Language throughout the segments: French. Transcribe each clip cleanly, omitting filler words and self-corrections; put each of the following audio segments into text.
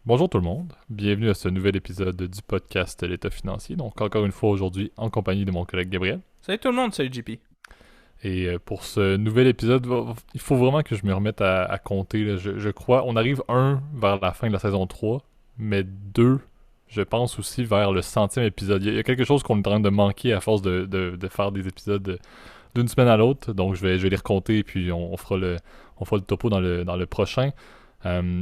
Bonjour tout le monde, bienvenue à ce nouvel épisode du podcast L'État financier. Donc encore une fois aujourd'hui en compagnie de mon collègue Gabriel. Salut tout le monde, salut JP. Et pour ce nouvel épisode, il faut vraiment que je me remette à compter. Là. Je crois, on arrive vers la fin de la saison 3, mais deux, je pense aussi vers le centième épisode. Il y a quelque chose qu'on est en train de manquer à force de faire des épisodes d'une semaine à l'autre. Donc je vais les recompter et puis on fera le topo dans le prochain.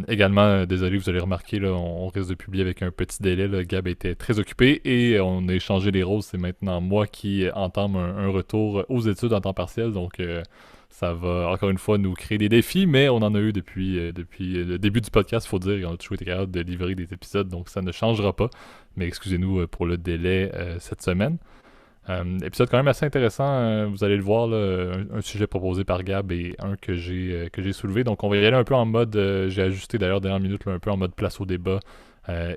Également, désolé, vous allez remarquer, là, on risque de publier avec un petit délai. Là. Gab était très occupé et on a échangé les rôles. C'est maintenant moi qui entame un retour aux études en temps partiel. Donc, ça va encore une fois nous créer des défis, mais on en a eu depuis le début du podcast, il faut dire. On a toujours été capable de livrer des épisodes, donc ça ne changera pas. Mais excusez-nous pour le délai cette semaine. Épisode quand même assez intéressant, vous allez le voir, là, un sujet proposé par Gab et un que j'ai soulevé. Donc on va y aller un peu en mode, j'ai ajusté d'ailleurs dernière minute, là, un peu en mode place au débat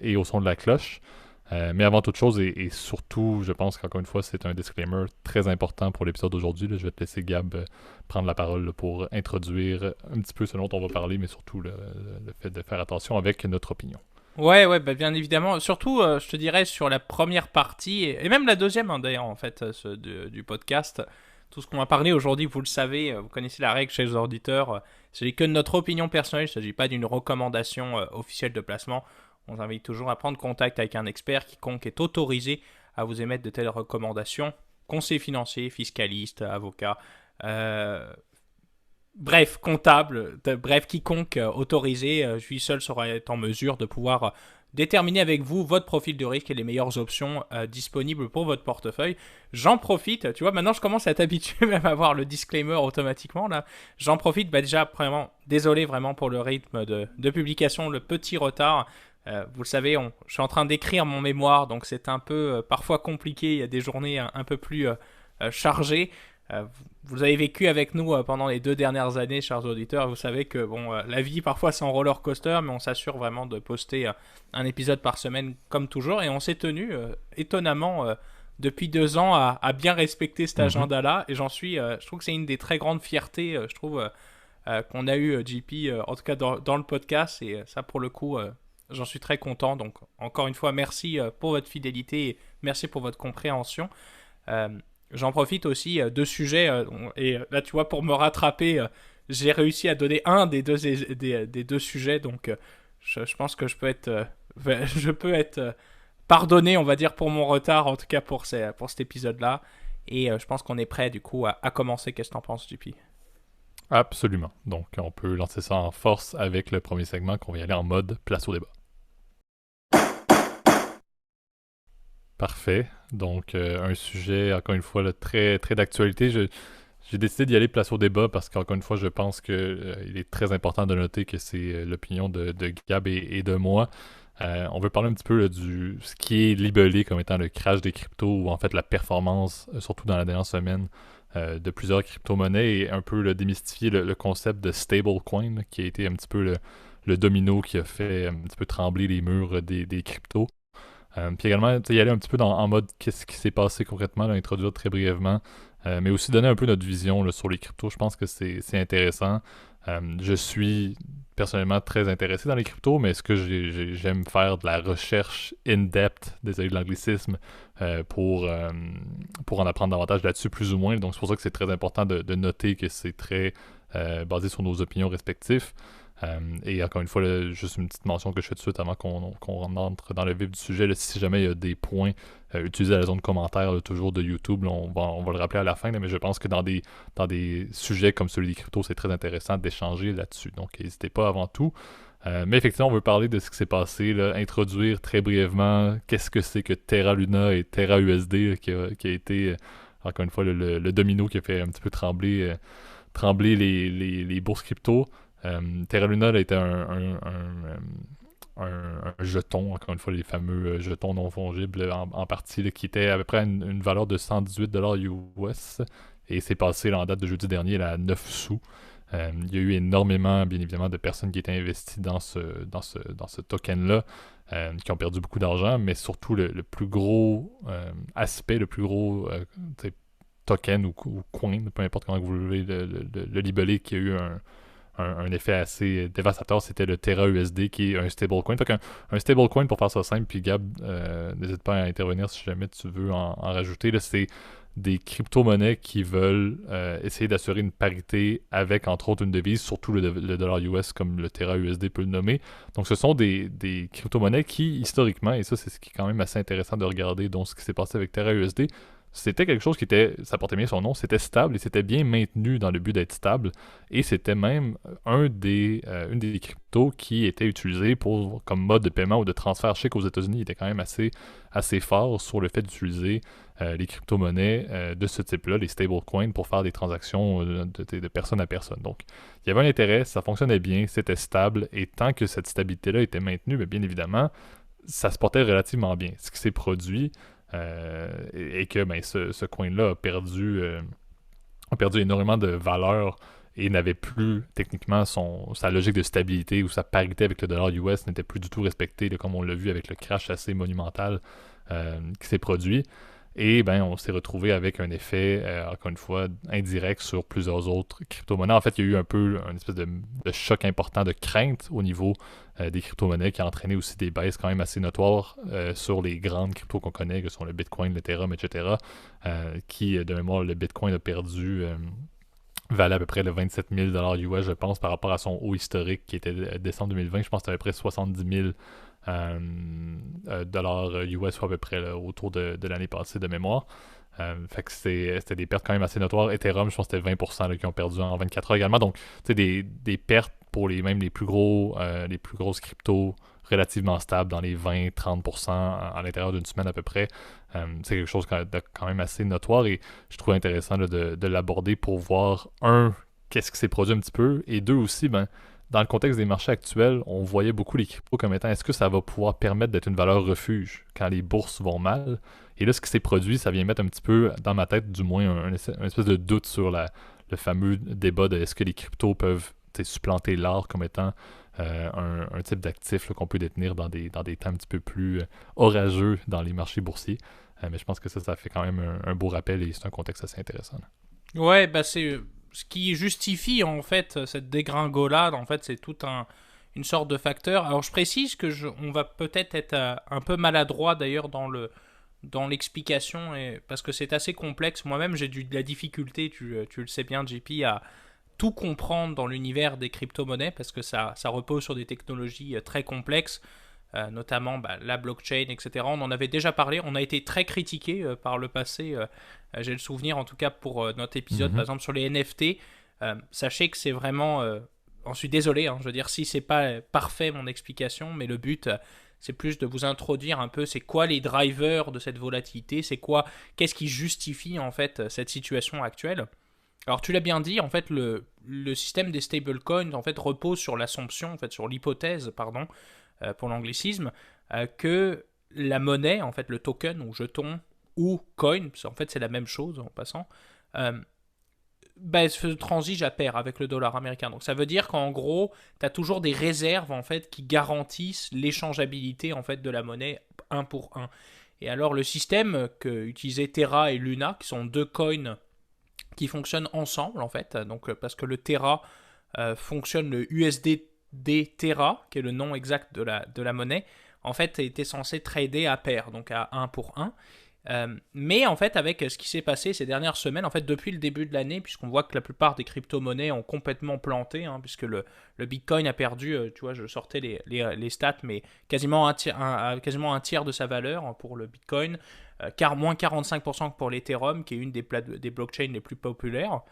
et au son de la cloche. Mais avant toute chose et surtout, je pense qu'encore une fois, c'est un disclaimer très important pour l'épisode d'aujourd'hui. Là. Je vais te laisser Gab prendre la parole là, pour introduire un petit peu ce dont on va parler, mais surtout le fait de faire attention avec notre opinion. Ouais, bah, bien évidemment. Surtout, je te dirais, sur la première partie, et même la deuxième, hein, d'ailleurs, en fait, du podcast. Tout ce qu'on va parler aujourd'hui, vous le savez, vous connaissez la règle chez les auditeurs. Il ne s'agit que de notre opinion personnelle, il ne s'agit pas d'une recommandation officielle de placement. On vous invite toujours à prendre contact avec un expert quiconque est autorisé à vous émettre de telles recommandations. Conseiller financier, fiscaliste, avocat, euh, bref, comptable, bref, quiconque autorisé, lui seul sera en mesure de pouvoir déterminer avec vous votre profil de risque et les meilleures options disponibles pour votre portefeuille. J'en profite, tu vois, maintenant je commence à t'habituer même à voir le disclaimer automatiquement là. J'en profite, bah déjà, vraiment, désolé vraiment pour le rythme de publication, le petit retard. Vous le savez, je suis en train d'écrire mon mémoire, donc c'est un peu parfois compliqué. Il y a des journées un peu plus chargées. Vous avez vécu avec nous pendant les 2 dernières années, chers auditeurs. Vous savez que bon, la vie parfois c'est en roller coaster, mais on s'assure vraiment de poster un épisode par semaine comme toujours. Et on s'est tenu étonnamment depuis 2 ans à bien respecter cet Mhm. agenda-là. Et je trouve que c'est une des très grandes fiertés, je trouve, qu'on a eu JP, en tout cas dans le podcast. Et ça, pour le coup, j'en suis très content. Donc, encore une fois, merci pour votre fidélité et merci pour votre compréhension. Euh, J'en profite aussi de sujets, et là tu vois, pour me rattraper, j'ai réussi à donner un des deux sujets, donc je pense que je peux être pardonné, on va dire, pour mon retard, en tout cas pour cet épisode-là, et je pense qu'on est prêt du coup à commencer. Qu'est-ce que t'en penses, JP? Absolument. Donc on peut lancer ça en force avec le premier segment qu'on va y aller en mode place au débat. Parfait. Donc, un sujet, encore une fois, là, très, très d'actualité. J'ai décidé d'y aller place au débat parce qu'encore une fois, je pense que il est très important de noter que c'est l'opinion de Gab et de moi. On veut parler un petit peu là, ce qui est libellé comme étant le crash des cryptos ou en fait la performance, surtout dans la dernière semaine, de plusieurs crypto-monnaies et un peu démystifier le concept de stablecoin là, qui a été un petit peu le domino qui a fait un petit peu trembler les murs des cryptos. Puis également, y aller un petit peu en mode qu'est-ce qui s'est passé concrètement, là, introduire très brièvement, mais aussi donner un peu notre vision là, sur les cryptos. Je pense que c'est intéressant. Je suis personnellement très intéressé dans les cryptos, mais est-ce que j'aime faire de la recherche in-depth, désolé de l'anglicisme, pour en apprendre davantage là-dessus, plus ou moins. Donc c'est pour ça que c'est très important de noter que c'est très basé sur nos opinions respectives. Et encore une fois, là, juste une petite mention que je fais tout de suite avant qu'on entre dans le vif du sujet. Là, si jamais il y a des points, utilisez la zone de commentaires là, toujours de YouTube. Là, on va le rappeler à la fin, là, mais je pense que dans des sujets comme celui des cryptos, c'est très intéressant d'échanger là-dessus. Donc n'hésitez pas avant tout. Mais effectivement, on veut parler de ce qui s'est passé, là, introduire très brièvement qu'est-ce que c'est que Terra Luna et Terra USD là, qui a été, encore une fois, le domino qui a fait un petit peu trembler les bourses crypto. Terra Luna a été un jeton, encore une fois, les fameux jetons non fongibles en partie, là, qui était à peu près une valeur de 118$ US. Et c'est passé là, en date de jeudi dernier à 9 sous. Il y a eu énormément, bien évidemment, de personnes qui étaient investies dans ce token-là, qui ont perdu beaucoup d'argent, mais surtout le plus gros aspect, le plus gros token ou coin, peu importe comment vous voulez le libeller, qui a eu un effet assez dévastateur, c'était le Terra USD qui est un stablecoin. Fait un stablecoin, pour faire ça simple, puis Gab, n'hésite pas à intervenir si jamais tu veux en rajouter, là, c'est des crypto-monnaies qui veulent essayer d'assurer une parité avec, entre autres, une devise, surtout le dollar US, comme le Terra USD peut le nommer. Donc, ce sont des crypto-monnaies qui, historiquement, et ça, c'est ce qui est quand même assez intéressant de regarder, donc ce qui s'est passé avec Terra USD, c'était quelque chose qui était, ça portait bien son nom, c'était stable et c'était bien maintenu dans le but d'être stable. Et c'était même une des cryptos qui était utilisée comme mode de paiement ou de transfert. Je sais qu'aux États-Unis, il était quand même assez fort sur le fait d'utiliser les crypto-monnaies de ce type-là, les stablecoins, pour faire des transactions de personne à personne. Donc, il y avait un intérêt, ça fonctionnait bien, c'était stable, et tant que cette stabilité-là était maintenue, bien évidemment, ça se portait relativement bien. Ce qui s'est produit, et que ce coin-là a perdu énormément de valeur et n'avait plus techniquement sa logique de stabilité ou sa parité avec le dollar US n'était plus du tout respectée, là, comme on l'a vu avec le crash assez monumental qui s'est produit. Et on s'est retrouvé avec un effet, encore une fois, indirect sur plusieurs autres crypto-monnaies. En fait, il y a eu un peu un espèce de choc important de crainte au niveau des crypto-monnaies qui a entraîné aussi des baisses quand même assez notoires sur les grandes cryptos qu'on connaît, que sont le Bitcoin, l'Ethereum, etc. Qui, de mémoire, le Bitcoin a perdu, valait à peu près le 27 000 US, je pense, par rapport à son haut historique qui était décembre 2020. Je pense que c'était à peu près 70 000 dollars US, soit à peu près là, autour de l'année passée de mémoire. Fait que c'était des pertes quand même assez notoires. Ethereum, je pense que c'était 20% là, qui ont perdu en 24 heures également. Donc, tu sais, des pertes pour même les plus grosses cryptos relativement stables dans les 20-30% à l'intérieur d'une semaine à peu près. C'est quelque chose de quand même assez notoire et je trouve intéressant là, de l'aborder pour voir, qu'est-ce qui s'est produit un petit peu, et deux aussi, dans le contexte des marchés actuels, on voyait beaucoup les cryptos comme étant est-ce que ça va pouvoir permettre d'être une valeur refuge quand les bourses vont mal? Et là, ce qui s'est produit, ça vient mettre un petit peu dans ma tête, du moins, un espèce de doute sur le fameux débat de est-ce que les cryptos peuvent supplanter l'art comme étant un type d'actif là, qu'on peut détenir dans des temps un petit peu plus orageux dans les marchés boursiers. Mais je pense que ça fait quand même un beau rappel et c'est un contexte assez intéressant. Là. Ouais, c'est ce qui justifie en fait cette dégringolade. En fait, c'est tout une sorte de facteur. Alors, je précise que on va peut-être être un peu maladroit d'ailleurs dans l'explication, parce que c'est assez complexe. Moi-même, j'ai de la difficulté, tu le sais bien, JP, à tout comprendre dans l'univers des crypto-monnaies, parce que ça repose sur des technologies très complexes, notamment la blockchain, etc. On en avait déjà parlé, on a été très critiqué par le passé, j'ai le souvenir en tout cas pour notre épisode, par exemple sur les NFT. Sachez que c'est vraiment... je suis désolé, je veux dire, si c'est pas parfait mon explication, mais le but... c'est plus de vous introduire un peu c'est quoi les drivers de cette volatilité, qu'est-ce qui justifie en fait cette situation actuelle. Alors tu l'as bien dit, en fait le système des stablecoins en fait repose sur l'assumption, en fait sur l'hypothèse, pardon, pour l'anglicisme, que la monnaie, en fait le token ou jeton ou coin, en fait c'est la même chose en passant, se transige à pair avec le dollar américain. Donc ça veut dire qu'en gros, tu as toujours des réserves en fait qui garantissent l'échangeabilité en fait de la monnaie un pour un. Et alors le système que utilisaient Terra et Luna, qui sont deux coins qui fonctionnent ensemble en fait, donc parce que le Terra fonctionne, le USDT Terra, qui est le nom exact de la monnaie, en fait était censé trader à pair, donc à 1 pour 1. Mais en fait, avec ce qui s'est passé ces dernières semaines, en fait, depuis le début de l'année, puisqu'on voit que la plupart des crypto-monnaies ont complètement planté, puisque le Bitcoin a perdu, tu vois, je sortais les stats, mais quasiment un tiers de sa valeur pour le Bitcoin, car moins 45% pour l'Ethereum, qui est une des blockchains les plus populaires.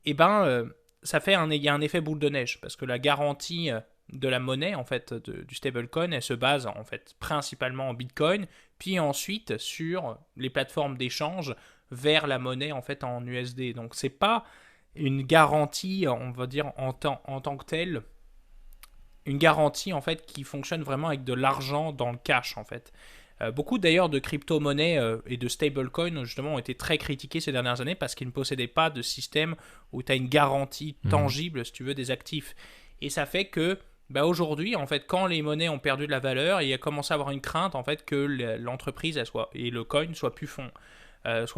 Et il y a un effet boule de neige, parce que la garantie de la monnaie, en fait, du stablecoin, elle se base en fait principalement en Bitcoin, puis ensuite sur les plateformes d'échange vers la monnaie en fait en USD. Donc c'est pas une garantie, on va dire en tant que telle, une garantie en fait qui fonctionne vraiment avec de l'argent dans le cash en fait. Beaucoup d'ailleurs de crypto-monnaies et de stablecoins justement ont été très critiqués ces dernières années parce qu'ils ne possédaient pas de système où tu as une garantie tangible, si tu veux, des actifs. Et ça fait que aujourd'hui, en fait, quand les monnaies ont perdu de la valeur, il a commencé à avoir une crainte en fait que l'entreprise et le coin soit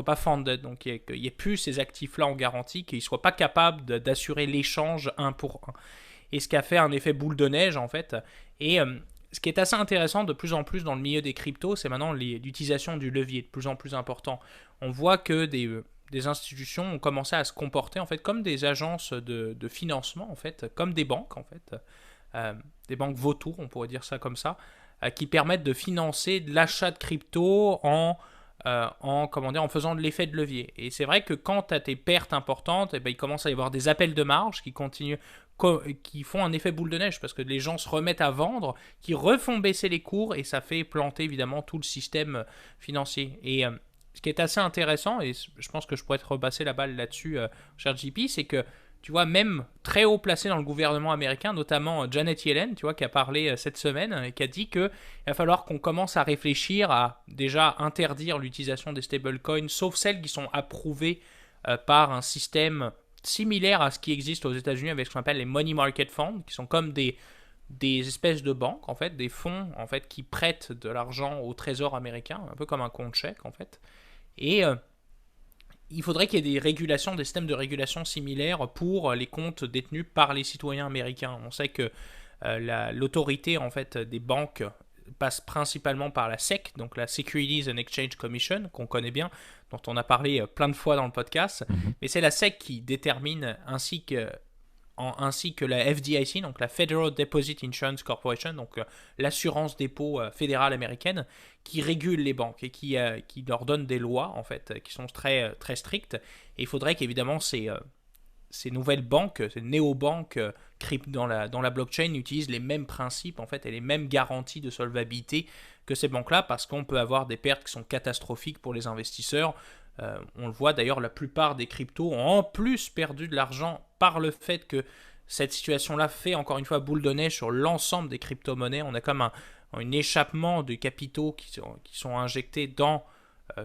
pas funded, donc il n'y ait plus ces actifs-là en garantie, qu'ils ne soient pas capables d'assurer l'échange un pour un. et ce qui a fait un effet boule de neige en fait. Et ce qui est assez intéressant de plus en plus dans le milieu des cryptos, c'est maintenant l'utilisation du levier de plus en plus important. On voit que des institutions ont commencé à se comporter en fait comme des agences de financement en fait, comme des banques en fait, des banques vautours, on pourrait dire ça comme ça, qui permettent de financer de l'achat de crypto en faisant de l'effet de levier. Et c'est vrai que quand tu as tes pertes importantes, il commence à y avoir des appels de marge qui font un effet boule de neige parce que les gens se remettent à vendre, qui refont baisser les cours et ça fait planter évidemment tout le système financier. Et ce qui est assez intéressant, et je pense que je pourrais te repasser la balle là-dessus, cher JP, c'est que tu vois, même très haut placé dans le gouvernement américain, notamment Janet Yellen, tu vois, qui a parlé cette semaine et qui a dit qu'il va falloir qu'on commence à réfléchir à déjà interdire l'utilisation des stablecoins, sauf celles qui sont approuvées par un système similaire à ce qui existe aux États-Unis avec ce qu'on appelle les money market funds, qui sont comme des espèces de banques, en fait, des fonds en fait, qui prêtent de l'argent au trésor américain, un peu comme un compte chèque, en fait. Et il faudrait qu'il y ait des régulations, des systèmes de régulation similaires pour les comptes détenus par les citoyens américains. On sait que l'autorité en fait des banques passe principalement par la SEC, donc la Securities and Exchange Commission, qu'on connaît bien, dont on a parlé plein de fois dans le podcast. Mais c'est la SEC qui détermine, ainsi que la FDIC, donc la Federal Deposit Insurance Corporation, donc l'assurance dépôt fédérale américaine, qui régule les banques et qui leur donne des lois en fait qui sont très, très strictes. Et il faudrait qu'évidemment ces nouvelles banques, ces néobanques dans la blockchain utilisent les mêmes principes en fait et les mêmes garanties de solvabilité que ces banques-là, parce qu'on peut avoir des pertes qui sont catastrophiques pour les investisseurs. On le voit d'ailleurs, la plupart des cryptos ont en plus perdu de l'argent par le fait que cette situation-là fait encore une fois boule de neige sur l'ensemble des crypto-monnaies. On a comme un échappement de capitaux qui sont injectés dans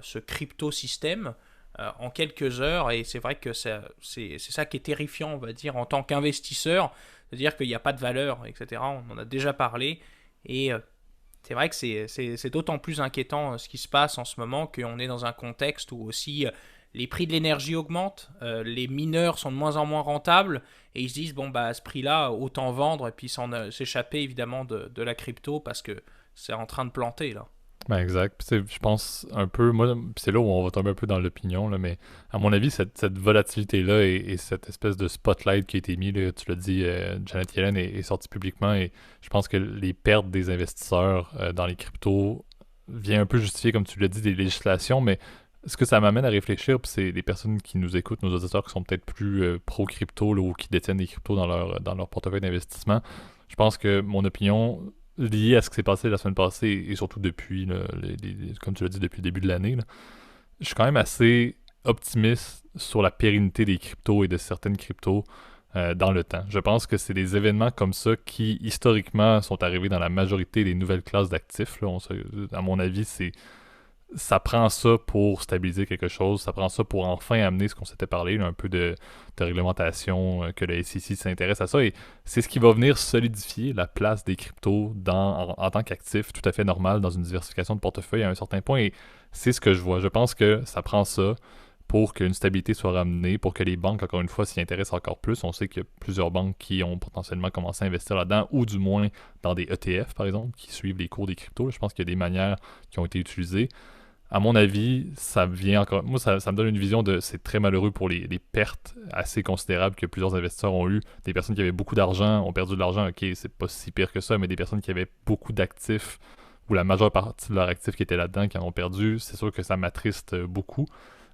ce crypto-système en quelques heures, et c'est vrai que c'est ça qui est terrifiant, on va dire, en tant qu'investisseur, de dire qu'il n'y a pas de valeur, etc. On en a déjà parlé, et c'est vrai que c'est d'autant plus inquiétant ce qui se passe en ce moment, qu'on est dans un contexte où aussi les prix de l'énergie augmentent, les mineurs sont de moins en moins rentables, et ils se disent, bon, bah, à ce prix-là, autant vendre, et puis s'échapper évidemment de la crypto, parce que c'est en train de planter, là. Ben exact. Puis, je pense un peu, moi, puis c'est là où on va tomber un peu dans l'opinion, là, mais à mon avis, cette volatilité-là et cette espèce de spotlight qui a été mis, là, tu l'as dit, Janet Yellen est sortie publiquement, et je pense que les pertes des investisseurs dans les cryptos vient un peu justifier, comme tu l'as dit, des législations, mais ce que ça m'amène à réfléchir, puis c'est les personnes qui nous écoutent, nos auditeurs qui sont peut-être plus pro-crypto ou qui détiennent des cryptos dans leur portefeuille d'investissement, je pense que mon opinion lié à ce qui s'est passé la semaine passée et surtout depuis, là, comme tu l'as dit, depuis le début de l'année, là, je suis quand même assez optimiste sur la pérennité des cryptos et de certaines cryptos dans le temps. Je pense que c'est des événements comme ça qui, historiquement, sont arrivés dans la majorité des nouvelles classes d'actifs. Là. À mon avis, ça prend ça pour stabiliser quelque chose, ça prend ça pour enfin amener ce qu'on s'était parlé, là, un peu de réglementation, que le SEC s'intéresse à ça, et c'est ce qui va venir solidifier la place des cryptos en tant qu'actif tout à fait normal dans une diversification de portefeuille à un certain point, et c'est ce que je vois. Je pense que ça prend ça pour qu'une stabilité soit ramenée, pour que les banques, encore une fois, s'y intéressent encore plus. On sait qu'il y a plusieurs banques qui ont potentiellement commencé à investir là-dedans, ou du moins dans des ETF, par exemple, qui suivent les cours des cryptos. Je pense qu'il y a des manières qui ont été utilisées. À mon avis, ça vient encore. Moi, ça me donne une vision de. C'est très malheureux pour les pertes assez considérables que plusieurs investisseurs ont eu. Des personnes qui avaient beaucoup d'argent ont perdu de l'argent. Ok, c'est pas si pire que ça, mais des personnes qui avaient beaucoup d'actifs, ou la majeure partie de leurs actifs qui étaient là-dedans, qui en ont perdu, c'est sûr que ça m'attriste beaucoup.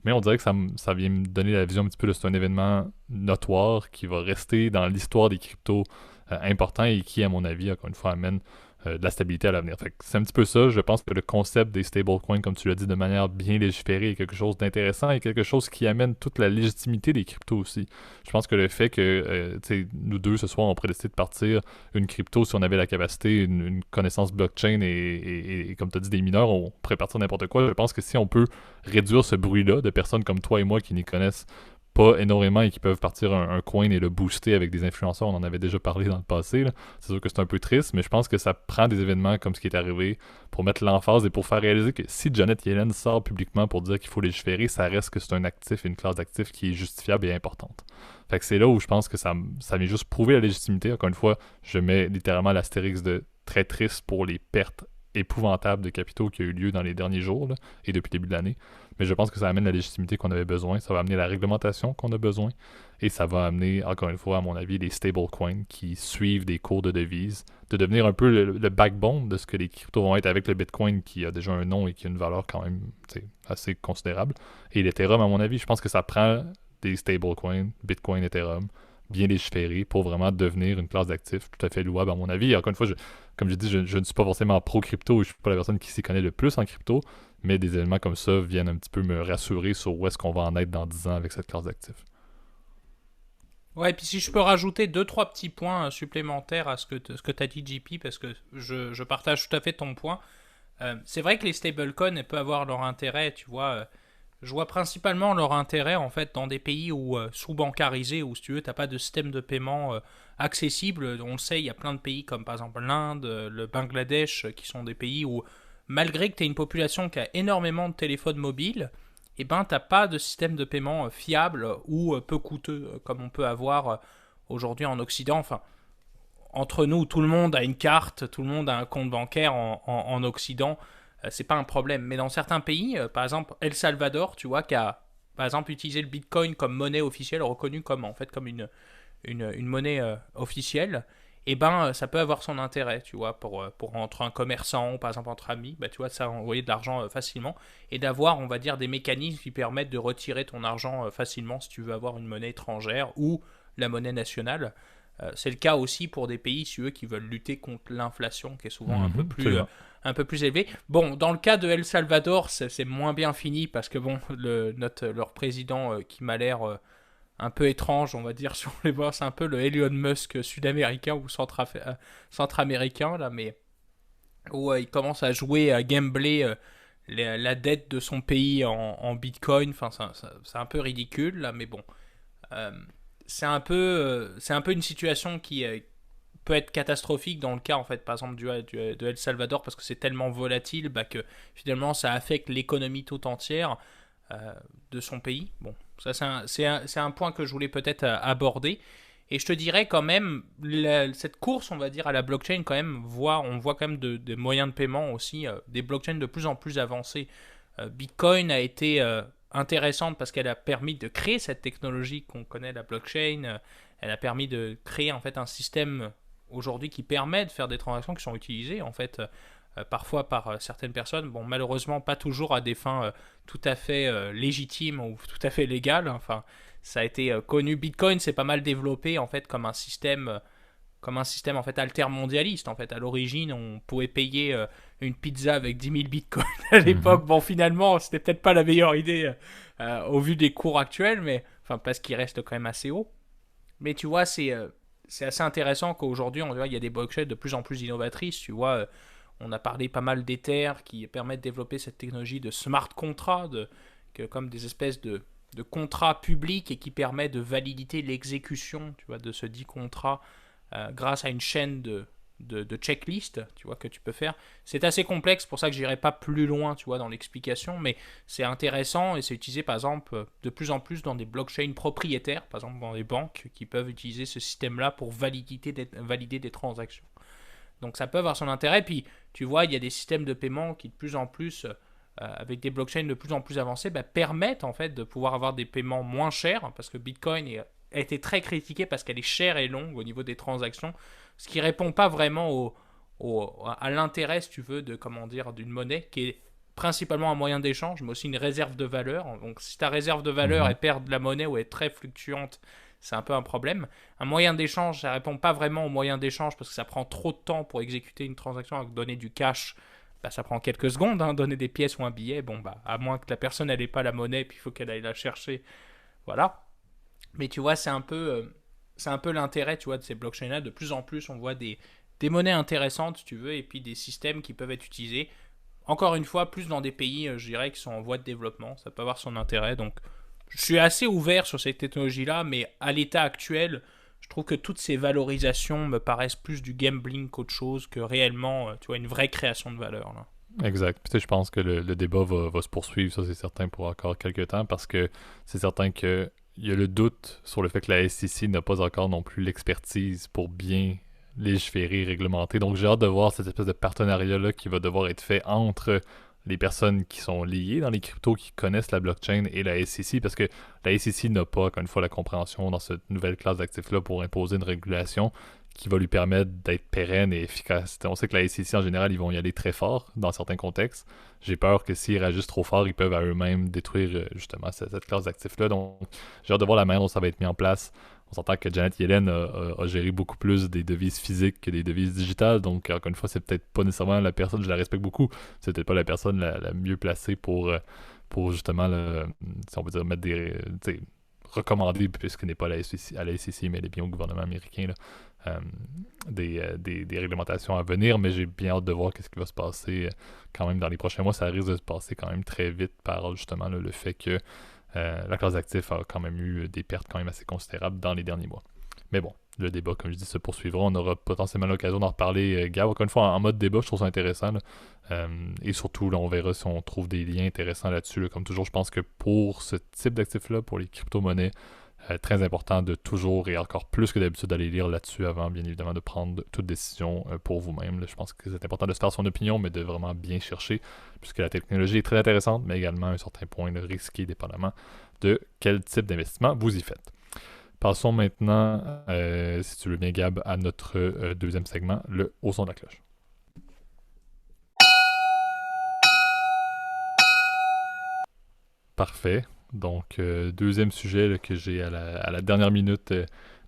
Mais on dirait que ça vient me donner la vision un petit peu de c'est un événement notoire qui va rester dans l'histoire des cryptos important et qui, à mon avis, encore une fois, amène de la stabilité à l'avenir. Fait que c'est un petit peu ça. Je pense que le concept des stablecoins, comme tu l'as dit, de manière bien légiférée, est quelque chose d'intéressant et quelque chose qui amène toute la légitimité des cryptos aussi. Je pense que le fait que nous deux, ce soir, on pourrait décider de partir une crypto, si on avait la capacité, une connaissance blockchain et comme tu as dit, des mineurs, on pourrait partir n'importe quoi. Je pense que si on peut réduire ce bruit-là de personnes comme toi et moi qui n'y connaissent pas énormément et qui peuvent partir un coin et le booster avec des influenceurs. On en avait déjà parlé dans le passé, là. C'est sûr que c'est un peu triste, mais je pense que ça prend des événements comme ce qui est arrivé pour mettre l'emphase et pour faire réaliser que si Janet Yellen sort publiquement pour dire qu'il faut légiférer, ça reste que c'est un actif et une classe d'actifs qui est justifiable et importante. Fait que c'est là où je pense que ça vient juste prouver la légitimité. Encore une fois, je mets littéralement l'astérix de très triste pour les pertes épouvantables de capitaux qui a eu lieu dans les derniers jours là, et depuis le début de l'année. Mais je pense que ça amène la légitimité qu'on avait besoin, ça va amener la réglementation qu'on a besoin, et ça va amener, encore une fois, à mon avis, les stablecoins qui suivent des cours de devises, de devenir un peu le backbone de ce que les cryptos vont être avec le Bitcoin qui a déjà un nom et qui a une valeur quand même assez considérable. Et l'Ethereum, à mon avis, je pense que ça prend des stablecoins, Bitcoin, Ethereum, bien légiférés pour vraiment devenir une classe d'actifs tout à fait louable, à mon avis. Et encore une fois, comme je dis, je ne suis pas forcément pro-crypto, je ne suis pas la personne qui s'y connaît le plus en crypto, mais des éléments comme ça viennent un petit peu me rassurer sur où est-ce qu'on va en être dans 10 ans avec cette classe d'actifs. Ouais, et puis si je peux rajouter deux, trois petits points supplémentaires à ce que tu as dit, JP, parce que je partage tout à fait ton point. C'est vrai que les stablecoins peuvent avoir leur intérêt, tu vois. Je vois principalement leur intérêt, en fait, dans des pays où sous-bancarisés, où, si tu veux, tu n'as pas de système de paiement accessible. On le sait, il y a plein de pays comme, par exemple, l'Inde, le Bangladesh, qui sont des pays où, malgré que tu aies une population qui a énormément de téléphones mobiles, eh ben, t'as pas de système de paiement fiable ou peu coûteux comme on peut avoir aujourd'hui en Occident. Enfin, entre nous, tout le monde a une carte, tout le monde a un compte bancaire en Occident. C'est pas un problème. Mais dans certains pays, par exemple El Salvador, tu vois, qui a par exemple utilisé le Bitcoin comme monnaie officielle, reconnue comme en fait comme une monnaie officielle, et ben ça peut avoir son intérêt, tu vois, pour entre un commerçant ou par exemple entre amis, bah tu vois, ça envoyer de l'argent facilement et d'avoir, on va dire, des mécanismes qui permettent de retirer ton argent facilement si tu veux avoir une monnaie étrangère ou la monnaie nationale. C'est le cas aussi pour des pays, si eux, qui veulent lutter contre l'inflation, qui est souvent un peu plus élevée. Bon, dans le cas de El Salvador, c'est moins bien fini parce que bon, leur président qui m'a l'air un peu étrange, on va dire, sur les bords. C'est un peu le Elon Musk sud-américain ou centra-américain, là, mais où il commence à jouer, à gambler la dette de son pays en Bitcoin. Enfin, c'est un peu ridicule, là, mais bon. Euh, c'est un peu une situation qui peut être catastrophique dans le cas, en fait, par exemple, de El Salvador, parce que c'est tellement volatile bah, que finalement, ça affecte l'économie tout entière de son pays. Bon, ça c'est un point que je voulais peut-être aborder. Et je te dirais quand même, cette course, on va dire, à la blockchain, quand même, on voit quand même des moyens de paiement aussi, des blockchains de plus en plus avancés. Bitcoin a été intéressante parce qu'elle a permis de créer cette technologie qu'on connaît, la blockchain. Elle a permis de créer en fait un système aujourd'hui qui permet de faire des transactions qui sont utilisées en fait parfois par certaines personnes, bon malheureusement pas toujours à des fins tout à fait légitimes ou tout à fait légales, enfin ça a été connu, Bitcoin c'est pas mal développé en fait comme un système en fait altermondialiste en fait, à l'origine on pouvait payer une pizza avec 10 000 bitcoins à l'époque, bon finalement c'était peut-être pas la meilleure idée au vu des cours actuels, mais enfin parce qu'il reste quand même assez haut, mais tu vois c'est assez intéressant qu'aujourd'hui il y a des blockchains de plus en plus innovatrices, tu vois. On a parlé pas mal d'Ether qui permettent de développer cette technologie de smart contracts, comme des espèces de contrats publics et qui permet de valider l'exécution, tu vois, de ce dit contrat grâce à une chaîne de checklist, tu vois, que tu peux faire. C'est assez complexe, pour ça que j'irai pas plus loin, tu vois, dans l'explication, mais c'est intéressant et c'est utilisé par exemple de plus en plus dans des blockchains propriétaires, par exemple dans les banques qui peuvent utiliser ce système-là pour valider des transactions. Donc ça peut avoir son intérêt. Puis tu vois, il y a des systèmes de paiement qui de plus en plus, avec des blockchains de plus en plus avancées, permettent en fait de pouvoir avoir des paiements moins chers, parce que Bitcoin a été très critiqué parce qu'elle est chère et longue au niveau des transactions, ce qui répond pas vraiment à l'intérêt, si tu veux, d'une monnaie qui est principalement un moyen d'échange, mais aussi une réserve de valeur. Donc si ta réserve de valeur elle perd de la monnaie ou est très fluctuante, c'est un peu un problème. Un moyen d'échange, ça répond pas vraiment au moyen d'échange parce que ça prend trop de temps pour exécuter une transaction. Avec donner du cash, ça prend quelques secondes. Donner des pièces ou un billet, bon, à moins que la personne n'ait pas la monnaie, puis il faut qu'elle aille la chercher. Voilà. Mais tu vois, c'est un peu l'intérêt, tu vois, de ces blockchains-là. De plus en plus, on voit des monnaies intéressantes, si tu veux, et puis des systèmes qui peuvent être utilisés. Encore une fois, plus dans des pays, je dirais, qui sont en voie de développement. Ça peut avoir son intérêt, donc je suis assez ouvert sur cette technologie-là, mais à l'état actuel, je trouve que toutes ces valorisations me paraissent plus du gambling qu'autre chose, que réellement, tu vois, une vraie création de valeur, là. Exact. Puis, tu sais, je pense que le débat va se poursuivre, ça c'est certain, pour encore quelques temps, parce que c'est certain que il y a le doute sur le fait que la SEC n'a pas encore non plus l'expertise pour bien légiférer, réglementer. Donc j'ai hâte de voir cette espèce de partenariat-là qui va devoir être fait entre les personnes qui sont liées dans les cryptos, qui connaissent la blockchain et la SEC, parce que la SEC n'a pas, encore une fois, la compréhension dans cette nouvelle classe d'actifs-là pour imposer une régulation qui va lui permettre d'être pérenne et efficace. On sait que la SEC, en général, ils vont y aller très fort dans certains contextes. J'ai peur que s'ils réagissent trop fort, ils peuvent à eux-mêmes détruire justement cette classe d'actifs-là. Donc, j'ai hâte de voir la manière dont ça va être mis en place. On s'entend que Janet Yellen a géré beaucoup plus des devises physiques que des devises digitales. Donc, encore une fois, c'est peut-être pas nécessairement la personne, je la respecte beaucoup, c'est peut-être pas la personne la mieux placée pour justement, si on veut dire, mettre recommander, puisque ce n'est pas à la SEC, mais elle est bien au gouvernement américain, là, des réglementations à venir, mais j'ai bien hâte de voir ce qui va se passer quand même dans les prochains mois. Ça risque de se passer quand même très vite par justement le fait que la classe d'actifs a quand même eu des pertes quand même assez considérables dans les derniers mois. Mais bon, le débat, comme je dis, se poursuivra. On aura potentiellement l'occasion d'en reparler, Gab. Encore une fois, en mode débat, je trouve ça intéressant. Et surtout, là, on verra si on trouve des liens intéressants là-dessus. Là. Comme toujours, je pense que pour ce type d'actifs-là, pour les crypto-monnaies, très important de toujours et encore plus que d'habitude d'aller lire là-dessus avant, bien évidemment, de prendre toute décision pour vous-même. Là. Je pense que c'est important de se faire son opinion, mais de vraiment bien chercher, puisque la technologie est très intéressante, mais également à un certain point risqué, dépendamment de quel type d'investissement vous y faites. Passons maintenant, si tu veux bien, Gab, à notre deuxième segment, le Au son de la cloche. Parfait. Donc, deuxième sujet là, que j'ai à la dernière minute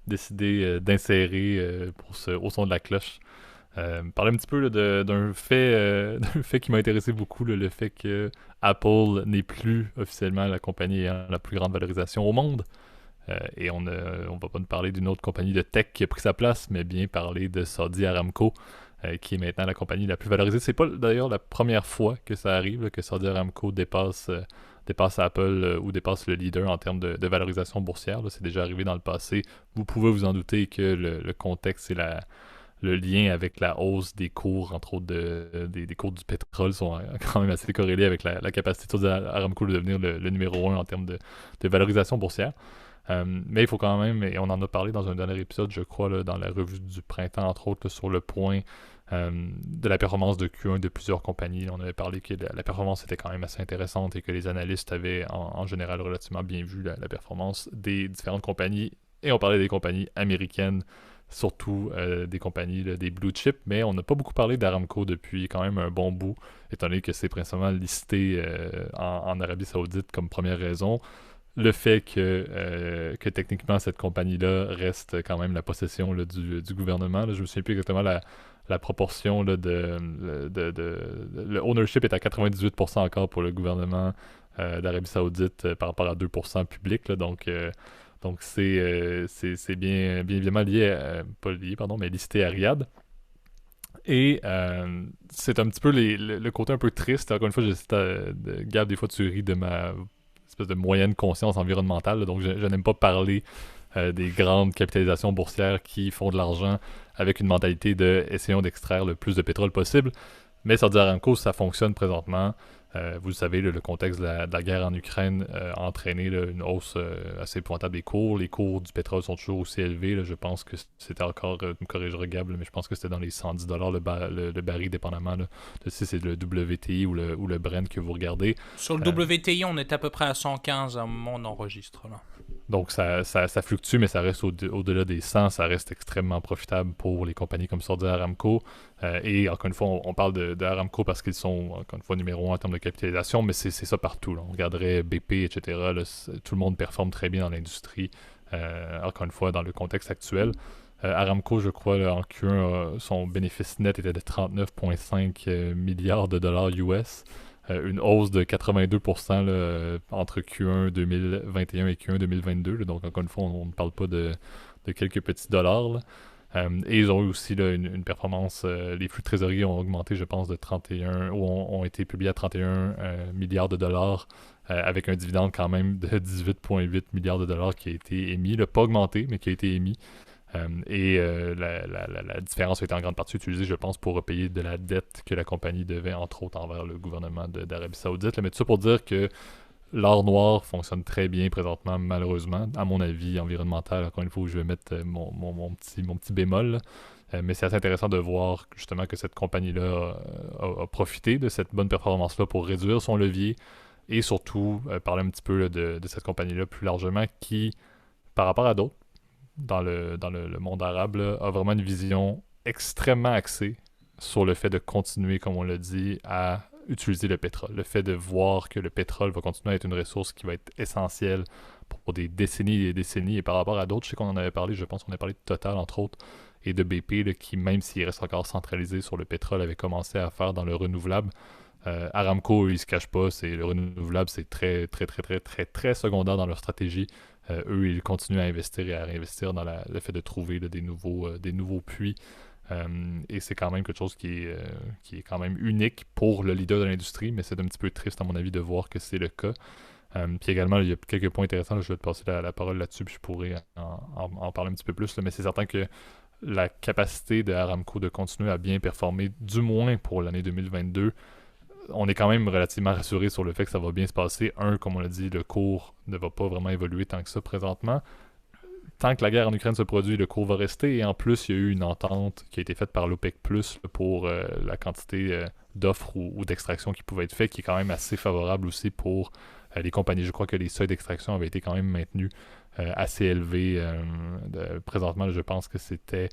décidé d'insérer pour ce Au son de la cloche. Parler un petit peu là, d'un fait, d'un fait qui m'a intéressé beaucoup, là, le fait que Apple n'est plus officiellement la compagnie ayant la plus grande valorisation au monde. Et on va pas nous parler d'une autre compagnie de tech qui a pris sa place, mais bien parler de Saudi Aramco, qui est maintenant la compagnie la plus valorisée. C'est pas d'ailleurs la première fois que ça arrive, là, que Saudi Aramco dépasse Apple ou dépasse le leader en termes de valorisation boursière. Là. C'est déjà arrivé dans le passé. Vous pouvez vous en douter que le contexte et le lien avec la hausse des cours, entre autres des cours du pétrole, sont quand même assez corrélés avec la capacité de Saudi Aramco de devenir le numéro 1 en termes de valorisation boursière. Mais il faut quand même, et on en a parlé dans un dernier épisode, je crois, là, dans la revue du printemps, entre autres, là, sur le point de la performance de Q1 de plusieurs compagnies. On avait parlé que la performance était quand même assez intéressante et que les analystes avaient en général relativement bien vu la performance des différentes compagnies. Et on parlait des compagnies américaines, surtout des compagnies, là, des blue chips, mais on n'a pas beaucoup parlé d'Aramco depuis quand même un bon bout, étant donné que c'est principalement listé en Arabie Saoudite comme première raison. Le fait que techniquement cette compagnie-là reste quand même la possession là, du gouvernement. Là. Je me souviens plus exactement la proportion là, le ownership est à 98% encore pour le gouvernement d'Arabie Saoudite par rapport à 2% public. Là. Donc c'est bien évidemment lié, pas lié, pardon, mais listé à Riyad. Et c'est un petit peu le côté un peu triste. Encore une fois, Gab, des fois tu ris de ma espèce de moyenne conscience environnementale. Là, donc je n'aime pas parler des grandes capitalisations boursières qui font de l'argent avec une mentalité de essayons d'extraire le plus de pétrole possible. Mais Saudi Aramco, ça fonctionne présentement. Vous le savez, le contexte de la guerre en Ukraine a entraîné là, une hausse assez épouvantable des cours. Les cours du pétrole sont toujours aussi élevés. Là. Je pense que c'était encore, me corrigerai Gab, mais je pense que c'était dans les 110$ le baril, dépendamment là, de si c'est le WTI ou le Brent que vous regardez. Sur le WTI, on est à peu près à 115 à un moment on enregistre. Là. Donc ça fluctue, mais ça reste au-delà des 100, ça reste extrêmement profitable pour les compagnies comme Saudi Aramco. Et encore une fois, on parle de Aramco parce qu'ils sont, encore une fois, numéro 1 en termes de capitalisation, mais c'est ça partout. Là. On regarderait BP, etc. Là, tout le monde performe très bien dans l'industrie, encore une fois, dans le contexte actuel. Aramco, je crois, là, en Q1, son bénéfice net était de 39,5 milliards de dollars US. Une hausse de 82% là, entre Q1 2021 et Q1 2022. Là, donc, encore une fois, on ne parle pas de quelques petits dollars. Là. Et ils ont eu aussi là, une performance, les flux de trésorerie ont augmenté, je pense, de 31, ou ont été publiés à 31 milliards de dollars, avec un dividende quand même de 18,8 milliards de dollars qui a été émis, pas augmenté, mais qui a été émis. La différence a été en grande partie utilisée, je pense, pour repayer de la dette que la compagnie devait, entre autres, envers le gouvernement d'Arabie Saoudite. Là. Mais tout ça pour dire que l'or noir fonctionne très bien présentement, malheureusement, à mon avis environnemental. Encore une fois, où je vais mettre mon petit bémol. Là. Mais c'est assez intéressant de voir justement que cette compagnie-là a profité de cette bonne performance-là pour réduire son levier et surtout parler un petit peu là, de cette compagnie-là plus largement qui, par rapport à d'autres, dans le monde arabe, là, a vraiment une vision extrêmement axée sur le fait de continuer, comme on l'a dit, à utiliser le pétrole. Le fait de voir que le pétrole va continuer à être une ressource qui va être essentielle pour des décennies et des décennies. Et par rapport à d'autres, je sais qu'on en avait parlé, je pense qu'on a parlé de Total, entre autres, et de BP, là, qui, même s'il reste encore centralisé sur le pétrole, avait commencé à faire dans le renouvelable. Aramco, ils se cachent pas, le renouvelable, c'est très, très, très, très, très, très secondaire dans leur stratégie. Eux, ils continuent à investir et à réinvestir dans le fait de trouver là, des nouveaux puits. Et c'est quand même quelque chose qui est quand même unique pour le leader de l'industrie, mais c'est un petit peu triste, à mon avis, de voir que c'est le cas. Puis également, il y a quelques points intéressants, là, je vais te passer la parole là-dessus, puis je pourrais en parler un petit peu plus, là, mais c'est certain que la capacité de Aramco de continuer à bien performer, du moins pour l'année 2022, on est quand même relativement rassuré sur le fait que ça va bien se passer. Comme on l'a dit, le cours ne va pas vraiment évoluer tant que ça présentement. Tant que la guerre en Ukraine se produit, le cours va rester. Et en plus, il y a eu une entente qui a été faite par l'OPEC+, pour la quantité d'offres ou d'extraction qui pouvait être faite, qui est quand même assez favorable aussi pour les compagnies. Je crois que les seuils d'extraction avaient été quand même maintenus assez élevés. Présentement, là, je pense que c'était...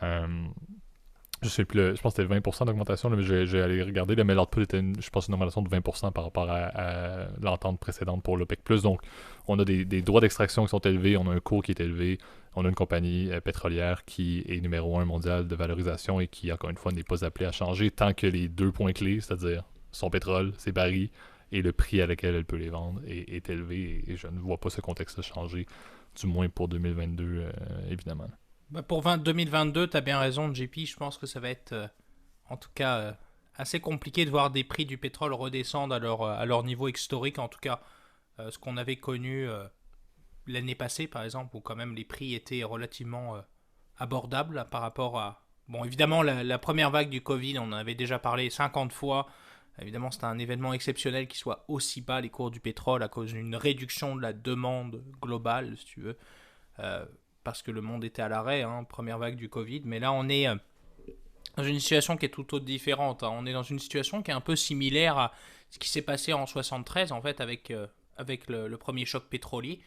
je sais plus, je pense que c'était 20% d'augmentation, là, mais j'ai allé regarder, là, mais l'output était, je pense, une augmentation de 20% par rapport à l'entente précédente pour l'OPEC+. Donc, on a des droits d'extraction qui sont élevés, on a un cours qui est élevé, on a une compagnie pétrolière qui est numéro 1 mondial de valorisation et qui, encore une fois, n'est pas appelée à changer tant que les deux points clés, c'est-à-dire son pétrole, ses barils, et le prix à lequel elle peut les vendre est élevé. Et je ne vois pas ce contexte changer, du moins pour 2022, évidemment. Bah pour 2022, tu as bien raison, JP. Je pense que ça va être, en tout cas, assez compliqué de voir des prix du pétrole redescendre à leur niveau historique. En tout cas, ce qu'on avait connu l'année passée, par exemple, où quand même les prix étaient relativement abordables par rapport à... Bon, évidemment, la première vague du Covid, on en avait déjà parlé 50 fois. Évidemment, c'était un événement exceptionnel qui soit aussi bas les cours du pétrole à cause d'une réduction de la demande globale, si tu veux. Parce que le monde était à l'arrêt, hein, première vague du Covid. Mais là, on est dans une situation qui est tout autre différente. Hein. On est dans une situation qui est un peu similaire à ce qui s'est passé en 73, en fait, avec le premier choc pétrolier.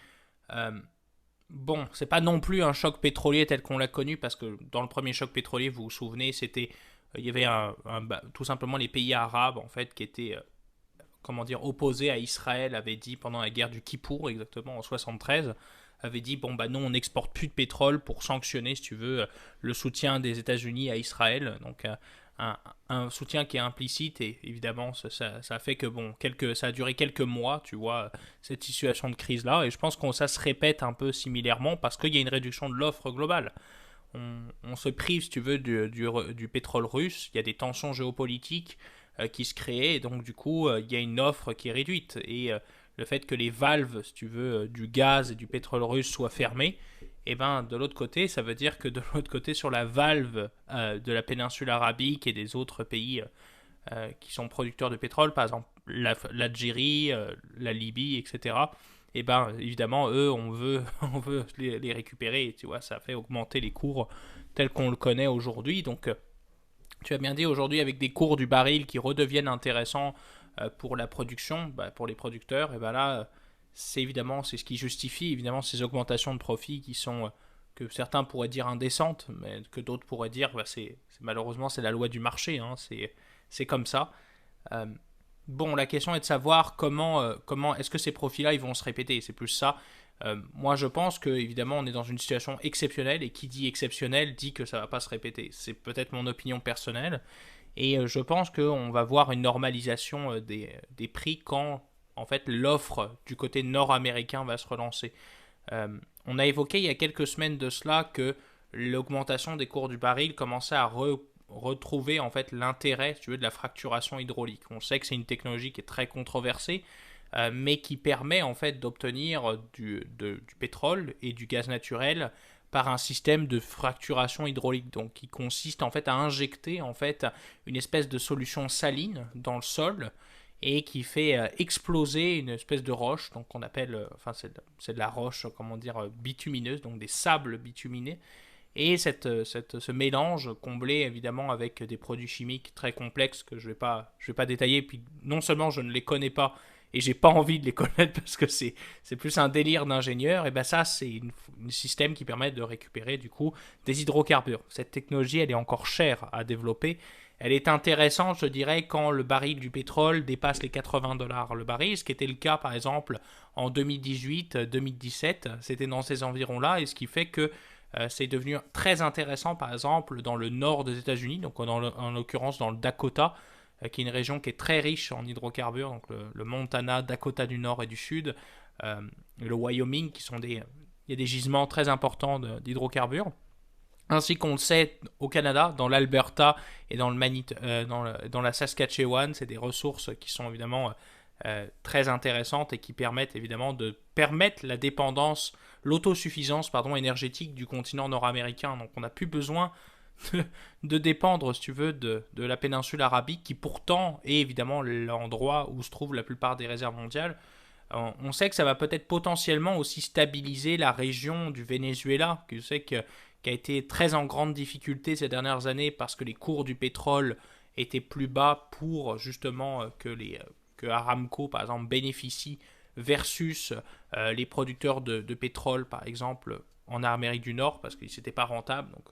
Bon, c'est pas non plus un choc pétrolier tel qu'on l'a connu, parce que dans le premier choc pétrolier, vous vous souvenez, il y avait tout simplement les pays arabes, en fait, qui étaient... opposés à Israël, avaient dit pendant la guerre du Kippour, exactement en 73, avait dit bon bah non, on n'exporte plus de pétrole pour sanctionner, si tu veux, le soutien des États-Unis à Israël. Donc un soutien qui est implicite, et évidemment ça a fait que bon, ça a duré quelques mois, tu vois, cette situation de crise là. Et je pense que ça se répète un peu similairement parce qu'il y a une réduction de l'offre globale. On se prive, si tu veux, du pétrole russe. Il y a des tensions géopolitiques qui se créent, et donc du coup il y a une offre qui est réduite, et le fait que les valves, si tu veux, du gaz et du pétrole russe soient fermées, et ben de l'autre côté, ça veut dire que de l'autre côté, sur la valve de la péninsule arabique et des autres pays qui sont producteurs de pétrole, par exemple l'Algérie, la Libye, etc., et ben évidemment, eux, on veut les récupérer, et tu vois, ça fait augmenter les cours tels qu'on le connaît aujourd'hui. Donc tu as bien dit, aujourd'hui, avec des cours du baril qui redeviennent intéressants pour la production, pour les producteurs, et ben là, c'est ce qui justifie évidemment ces augmentations de profits qui sont, que certains pourraient dire indécentes, mais que d'autres pourraient dire, malheureusement, c'est la loi du marché, hein, c'est comme ça. Bon, la question est de savoir comment est-ce que ces profits-là, ils vont se répéter, c'est plus ça. Moi, je pense que évidemment, on est dans une situation exceptionnelle, et qui dit exceptionnel dit que ça va pas se répéter. C'est peut-être mon opinion personnelle, et je pense qu'on va voir une normalisation des prix quand, en fait, l'offre du côté nord-américain va se relancer. On a évoqué il y a quelques semaines de cela que l'augmentation des cours du baril commençait à retrouver en fait l'intérêt, si tu veux, de la fracturation hydraulique. On sait que c'est une technologie qui est très controversée, mais qui permet en fait d'obtenir du pétrole et du gaz naturel par un système de fracturation hydraulique, donc qui consiste en fait à injecter en fait une espèce de solution saline dans le sol et qui fait exploser une espèce de roche, donc on appelle, c'est de la roche, comment dire, bitumineuse, donc des sables bituminés. Et ce mélange comblé évidemment avec des produits chimiques très complexes que je vais pas détailler, puis non seulement je ne les connais pas et j'ai pas envie de les connaître parce que c'est plus un délire d'ingénieur, et ben ça c'est un système qui permet de récupérer du coup des hydrocarbures. Cette technologie elle est encore chère à développer. Elle est intéressante, je dirais, quand le baril du pétrole dépasse les $80 le baril, ce qui était le cas par exemple en 2018-2017, c'était dans ces environs-là, et ce qui fait que c'est devenu très intéressant, par exemple, dans le nord des États-Unis, donc en l'occurrence dans le Dakota, qui est une région qui est très riche en hydrocarbures, donc le Montana, Dakota du Nord et du Sud, le Wyoming, il y a des gisements très importants d'hydrocarbures. Ainsi qu'on le sait au Canada, dans l'Alberta et dans la Saskatchewan, c'est des ressources qui sont évidemment très intéressantes et qui permettent évidemment de permettre l'autosuffisance énergétique du continent nord-américain. Donc on n'a plus besoin de dépendre, si tu veux, de la péninsule arabique, qui pourtant est évidemment l'endroit où se trouvent la plupart des réserves mondiales. On sait que ça va peut-être potentiellement aussi stabiliser la région du Venezuela, que je sais qui a été très en grande difficulté ces dernières années parce que les cours du pétrole étaient plus bas pour justement que Aramco, par exemple, bénéficie versus les producteurs de pétrole, par exemple, en Amérique du Nord, parce que c'était pas rentable. Donc,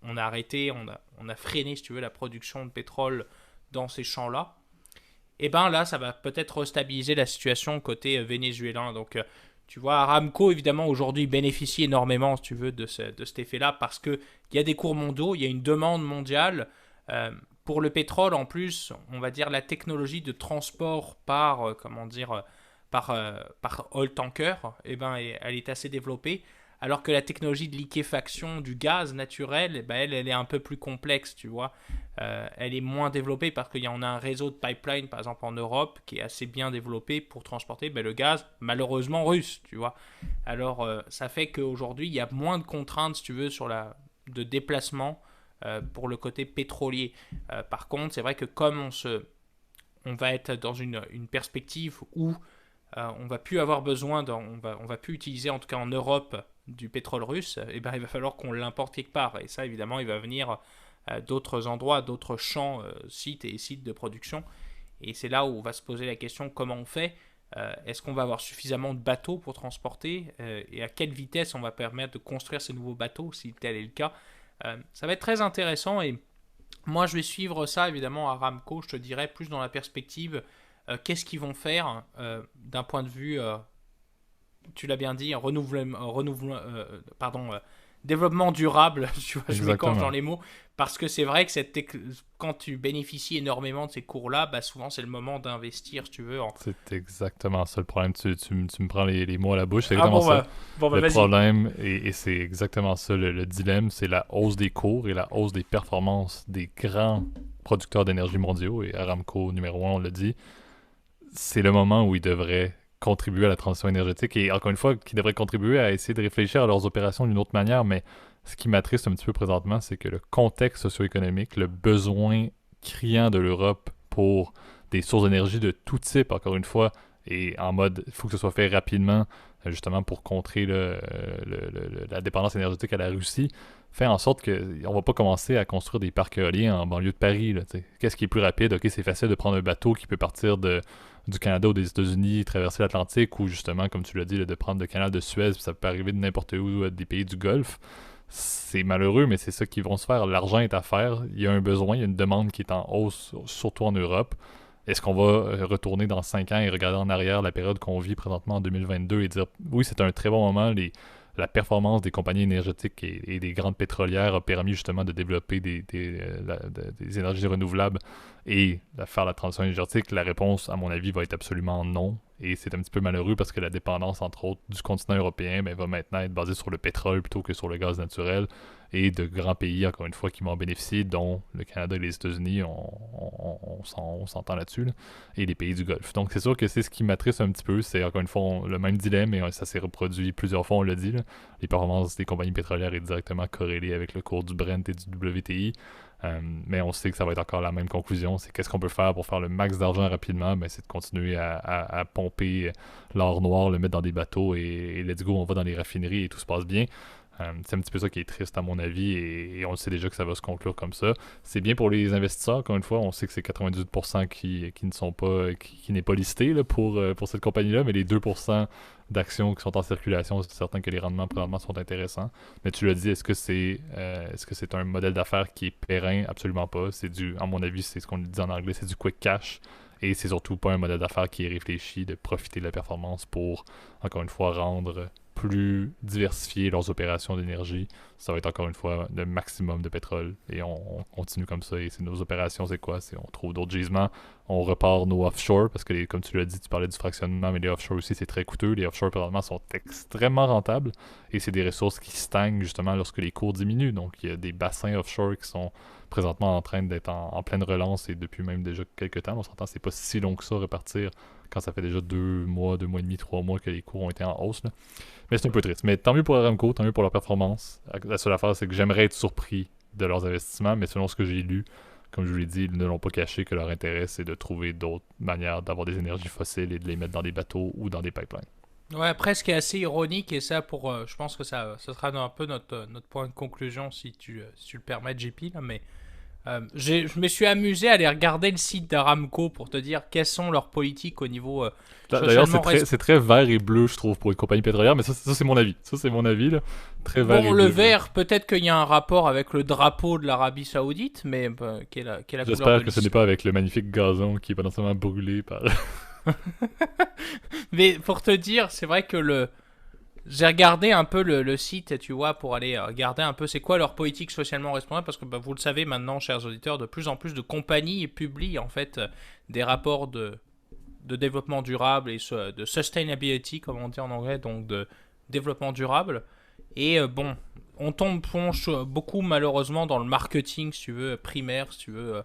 on a arrêté, on a freiné, si tu veux, la production de pétrole dans ces champs-là. Et bien là, ça va peut-être restabiliser la situation côté vénézuélien. Donc, tu vois, Aramco, évidemment, aujourd'hui, bénéficie énormément, si tu veux, de cet effet-là, parce qu'il y a des cours mondiaux, il y a une demande mondiale. Pour le pétrole, en plus, on va dire la technologie de transport par oil tanker, elle est assez développée, alors que la technologie de liquéfaction du gaz naturel, elle est un peu plus complexe, tu vois. Elle est moins développée parce qu'il y en a un réseau de pipeline, par exemple en Europe, qui est assez bien développé pour transporter le gaz, malheureusement russe, tu vois. Alors, ça fait qu'aujourd'hui, il y a moins de contraintes, si tu veux, de déplacement pour le côté pétrolier. Par contre, c'est vrai que comme on va être dans une perspective où on va plus avoir besoin, on va plus utiliser, en tout cas en Europe, du pétrole russe, il va falloir qu'on l'importe quelque part. Et ça, évidemment, il va venir d'autres endroits, d'autres champs, sites de production. Et c'est là où on va se poser la question, comment on fait ? Est-ce qu'on va avoir suffisamment de bateaux pour transporter et à quelle vitesse on va permettre de construire ces nouveaux bateaux, si tel est le cas ? Ça va être très intéressant, et moi je vais suivre ça évidemment à Aramco, je te dirais plus dans la perspective qu'est-ce qu'ils vont faire d'un point de vue, tu l'as bien dit, développement durable, tu vois, je m'écorche dans les mots, parce que c'est vrai que quand tu bénéficies énormément de ces cours-là, souvent c'est le moment d'investir, si tu veux. C'est exactement ça le problème, tu me prends les mots à la bouche, c'est exactement ça. Le problème, et c'est exactement ça le dilemme, c'est la hausse des cours et la hausse des performances des grands producteurs d'énergie mondiaux, et Aramco numéro 1, on l'a dit. C'est le moment où ils devraient contribuer à la transition énergétique, et encore une fois, qui devraient contribuer à essayer de réfléchir à leurs opérations d'une autre manière, mais ce qui m'attriste un petit peu présentement, c'est que le contexte socio-économique, le besoin criant de l'Europe pour des sources d'énergie de tout type, encore une fois, et en mode, il faut que ce soit fait rapidement, justement pour contrer la dépendance énergétique à la Russie, fait en sorte qu'on ne va pas commencer à construire des parcs éoliens en banlieue de Paris. Qu'est-ce qui est plus rapide? Ok, c'est facile de prendre un bateau qui peut partir du Canada ou des États-Unis, traverser l'Atlantique, ou justement, comme tu l'as dit, de prendre le canal de Suez, puis ça peut arriver de n'importe où, des pays du Golfe. C'est malheureux, mais c'est ça qu'ils vont se faire. L'argent est à faire, il y a un besoin, il y a une demande qui est en hausse, surtout en Europe. Est-ce qu'on va retourner dans 5 ans et regarder en arrière la période qu'on vit présentement en 2022 et dire oui, c'est un très bon moment, la performance des compagnies énergétiques et des grandes pétrolières a permis justement de développer des énergies renouvelables et de faire la transition énergétique? La réponse, à mon avis, va être absolument non. Et c'est un petit peu malheureux parce que la dépendance, entre autres, du continent européen va maintenant être basée sur le pétrole plutôt que sur le gaz naturel. Et de grands pays, encore une fois, qui vont en bénéficier, dont le Canada et les États-Unis, on s'entend là-dessus, là, et les pays du Golfe. Donc c'est sûr que c'est ce qui m'attriste un petit peu. C'est encore une fois le même dilemme, et ça s'est reproduit plusieurs fois, on l'a dit. Là. Les performances des compagnies pétrolières est directement corrélée avec le cours du Brent et du WTI. Mais on sait que ça va être encore la même conclusion. C'est qu'est-ce qu'on peut faire pour faire le max d'argent rapidement? C'est de continuer à pomper l'or noir, le mettre dans des bateaux et let's go, on va dans les raffineries et tout se passe bien. C'est un petit peu ça qui est triste à mon avis et on sait déjà que ça va se conclure comme ça. C'est bien pour les investisseurs, encore une fois, on sait que c'est 98% qui ne sont pas qui n'est pas listé là, pour cette compagnie-là, mais les 2% d'actions qui sont en circulation, c'est certain que les rendements présentement sont intéressants. Mais tu l'as dit, est-ce que c'est un modèle d'affaires qui est périn? Absolument pas. À mon avis, c'est ce qu'on dit en anglais, c'est du quick cash. Et c'est surtout pas un modèle d'affaires qui est réfléchi de profiter de la performance pour, encore une fois, rendre plus diversifier leurs opérations d'énergie. Ça va être encore une fois le maximum de pétrole et on continue comme ça. Et nos opérations, c'est quoi? On trouve d'autres gisements, on repart nos offshore parce que, comme tu l'as dit, tu parlais du fractionnement, mais les offshore aussi, c'est très coûteux. Les offshore, présentement, sont extrêmement rentables et c'est des ressources qui stagnent justement lorsque les cours diminuent. Donc, il y a des bassins offshore qui sont présentement en train d'être en pleine relance et depuis même déjà quelques temps. On s'entend, c'est pas si long que ça repartir quand ça fait déjà 2 mois et demi, 3 mois que les cours ont été en hausse. Là. Mais c'est un peu triste. Mais tant mieux pour Aramco, tant mieux pour leur performance. La seule affaire, c'est que j'aimerais être surpris de leurs investissements, mais selon ce que j'ai lu, comme je vous l'ai dit, ils ne l'ont pas caché que leur intérêt, c'est de trouver d'autres manières d'avoir des énergies fossiles et de les mettre dans des bateaux ou dans des pipelines. Ouais, après, ce qui est assez ironique, et ça, je pense que ça sera un peu notre point de conclusion, si tu le permets, JP, là, mais je me suis amusé à aller regarder le site d'Aramco pour te dire quelles sont leurs politiques au niveau D'ailleurs, c'est très vert et bleu, je trouve, pour une compagnie pétrolière, mais ça c'est mon avis. Ça, c'est mon avis, là. Très vert et bleu. Bon, le vert, peut-être qu'il y a un rapport avec le drapeau de l'Arabie Saoudite, mais qui est la couleur de J'espère que ce n'est pas avec le magnifique gazon qui est potentiellement brûlé par... Mais pour te dire, c'est vrai que j'ai regardé un peu le site, tu vois, pour aller regarder un peu c'est quoi leur politique socialement responsable, parce que vous le savez maintenant, chers auditeurs, de plus en plus de compagnies publient en fait des rapports de développement durable et de sustainability, comme on dit en anglais, donc de développement durable. Et bon, on plonge beaucoup malheureusement dans le marketing, si tu veux, primaire, si tu veux.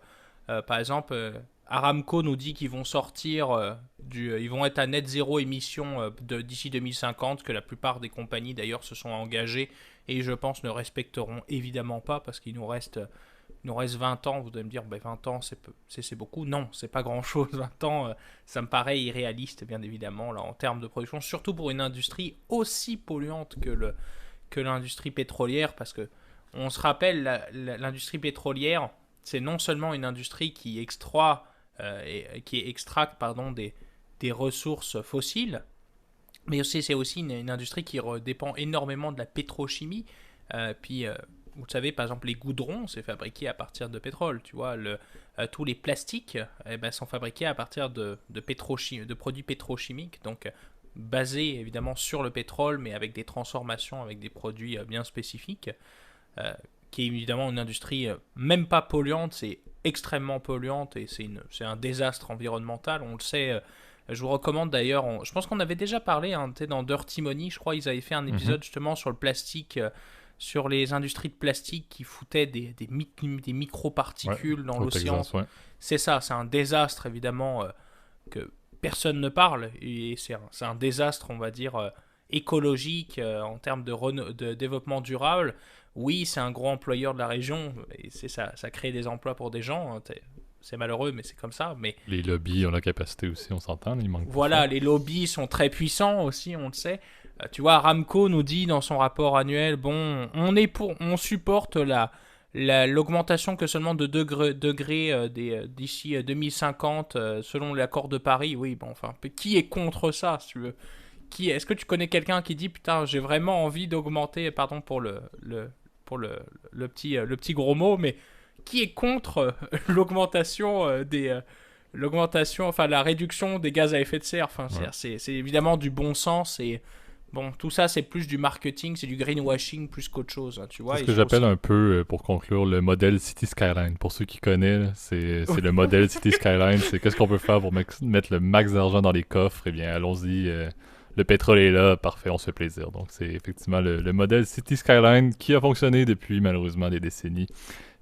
Par exemple, Aramco nous dit qu'ils vont sortir ils vont être à net zéro émission d'ici 2050, que la plupart des compagnies d'ailleurs se sont engagées et je pense ne respecteront évidemment pas parce qu'il nous reste 20 ans. Vous devez me dire, 20 ans c'est beaucoup. Non, c'est pas grand chose. 20 ans, ça me paraît irréaliste bien évidemment là, en termes de production, surtout pour une industrie aussi polluante que l'industrie pétrolière, parce que on se rappelle, l'industrie pétrolière, c'est non seulement une industrie qui extracte des ressources fossiles, mais aussi c'est aussi une industrie qui dépend énormément de la pétrochimie. Vous savez, par exemple, les goudrons, c'est fabriqué à partir de pétrole. Tu vois, tous les plastiques sont fabriqués à partir de produits pétrochimiques, donc basés évidemment sur le pétrole, mais avec des transformations, avec des produits bien spécifiques, qui est évidemment une industrie même pas polluante, c'est extrêmement polluante et c'est un désastre environnemental, on le sait. Je vous recommande d'ailleurs, je pense qu'on avait déjà parlé dans Dirty Money, je crois ils avaient fait un épisode justement sur le plastique, sur les industries de plastique qui foutaient des micro-particules dans l'océan. Texas, ouais. C'est ça, c'est un désastre évidemment que personne ne parle, et c'est un désastre, on va dire, écologique en termes de développement durable. Oui, c'est un gros employeur de la région, et c'est ça crée des emplois pour des gens, c'est malheureux, mais c'est comme ça. Mais les lobbies ont la capacité aussi, on s'entend, il manque. Voilà, les lobbies sont très puissants aussi, on le sait. Tu vois, Aramco nous dit dans son rapport annuel, bon, on supporte l'augmentation que seulement de 2 degrés d'ici 2050 selon l'accord de Paris. Oui, bon, enfin, qui est contre ça, si tu veux? Est-ce que tu connais quelqu'un qui dit, putain, j'ai vraiment envie d'augmenter, pardon pour le petit gros mot, mais qui est contre l'augmentation la réduction des gaz à effet de serre? Enfin, c'est évidemment du bon sens, et bon, tout ça, c'est plus du marketing, c'est du greenwashing plus qu'autre chose, hein, tu vois. C'est ce Et que je trouve j'appelle un peu, pour conclure, le modèle City Skyline. Pour ceux qui connaissent, c'est le modèle City Skyline. C'est qu'est-ce qu'on peut faire pour mettre le max d'argent dans les coffres. Eh bien, allons-y. Le pétrole est là, parfait, on se fait plaisir. Donc, c'est effectivement le modèle City Skyline qui a fonctionné depuis malheureusement des décennies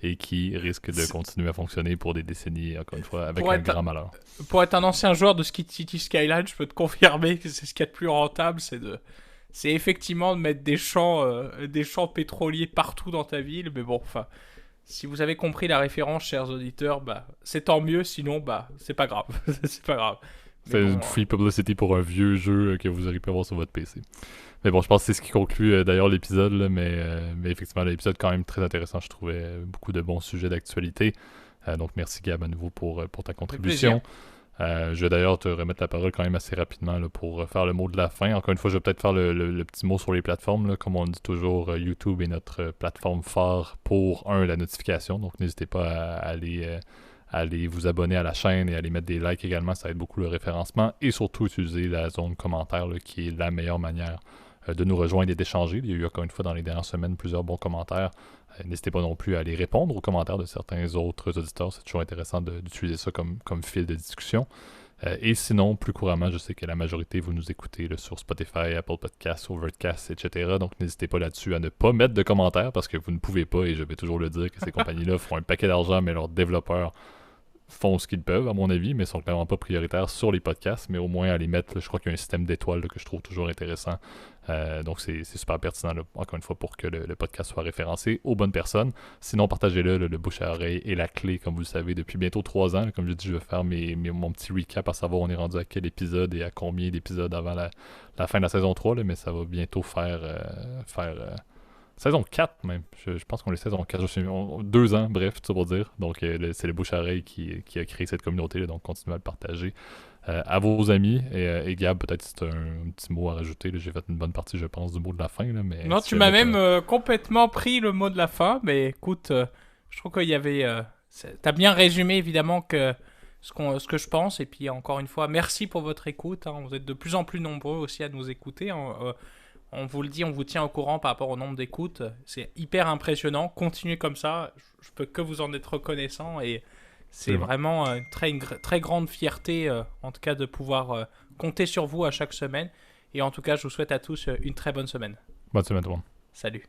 et qui risque de continuer à fonctionner pour des décennies, encore une fois, avec pour un être, grand malheur. pour être un ancien joueur de City Skyline, je peux te confirmer que c'est ce qu'il y a de plus rentable, c'est effectivement de mettre des champs pétroliers partout dans ta ville. Mais bon, enfin, si vous avez compris la référence, chers auditeurs, bah, c'est tant mieux. Sinon, bah, c'est pas grave. C'est pas grave. Mais C'est bon, une free publicity pour un vieux jeu que vous auriez pu avoir sur votre PC. Mais bon, je pense que c'est ce qui conclut d'ailleurs l'épisode, là, mais effectivement, l'épisode quand même très intéressant. Je trouvais beaucoup de bons sujets d'actualité. Donc merci Gab à nouveau pour ta contribution. Je vais d'ailleurs te remettre la parole quand même assez rapidement là, pour faire le mot de la fin. Encore une fois, je vais peut-être faire le petit mot sur les plateformes. Là. Comme on dit toujours, YouTube est notre plateforme phare pour, la notification. Donc n'hésitez pas à aller vous abonner à la chaîne et aller mettre des likes également. Ça aide beaucoup le référencement. Et surtout, utiliser la zone commentaire là, qui est la meilleure manière de nous rejoindre et d'échanger. Il y a eu encore une fois dans les dernières semaines plusieurs bons commentaires. N'hésitez pas non plus à aller répondre aux commentaires de certains autres auditeurs. C'est toujours intéressant d'utiliser ça comme fil de discussion. Et sinon, plus couramment, je sais que la majorité, vous nous écoutez là, sur Spotify, Apple Podcasts, Overcast, etc. Donc n'hésitez pas là-dessus à ne pas mettre de commentaires parce que vous ne pouvez pas, et je vais toujours le dire, que ces compagnies-là font un paquet d'argent, mais leurs développeurs font ce qu'ils peuvent, à mon avis, mais sont clairement pas prioritaires sur les podcasts, mais au moins à les mettre, là, je crois qu'il y a un système d'étoiles là, que je trouve toujours intéressant. Donc c'est super pertinent, là, encore une fois, pour que le podcast soit référencé aux bonnes personnes. Sinon, partagez-le, le bouche à oreille est la clé, comme vous le savez, depuis bientôt 3 ans. Là, comme je dis, je vais faire mon petit recap à savoir on est rendu à quel épisode et à combien d'épisodes avant la fin de la saison 3, là, mais ça va bientôt faire saison 4 même. Je pense qu'on est saison 4. 2 ans, bref, tout ça pour dire. Donc, c'est le bouche-à-oreille qui a créé cette communauté-là. Donc, continuez à le partager à vos amis. Et Gab, peut-être c'est un petit mot à rajouter. Là. J'ai fait une bonne partie, je pense, du mot de la fin. Là, mais non, si tu jamais m'as même complètement pris le mot de la fin. Mais écoute, je trouve qu'il y avait... t'as bien résumé, évidemment, ce que je pense. Et puis, encore une fois, merci pour votre écoute. Hein. Vous êtes de plus en plus nombreux aussi à nous écouter. On vous le dit, on vous tient au courant par rapport au nombre d'écoutes. C'est hyper impressionnant. Continuez comme ça. Je peux que vous en être reconnaissant. Et c'est vraiment une très grande fierté, en tout cas, de pouvoir compter sur vous à chaque semaine. Et en tout cas, je vous souhaite à tous une très bonne semaine. bonne semaine tout le monde. Salut.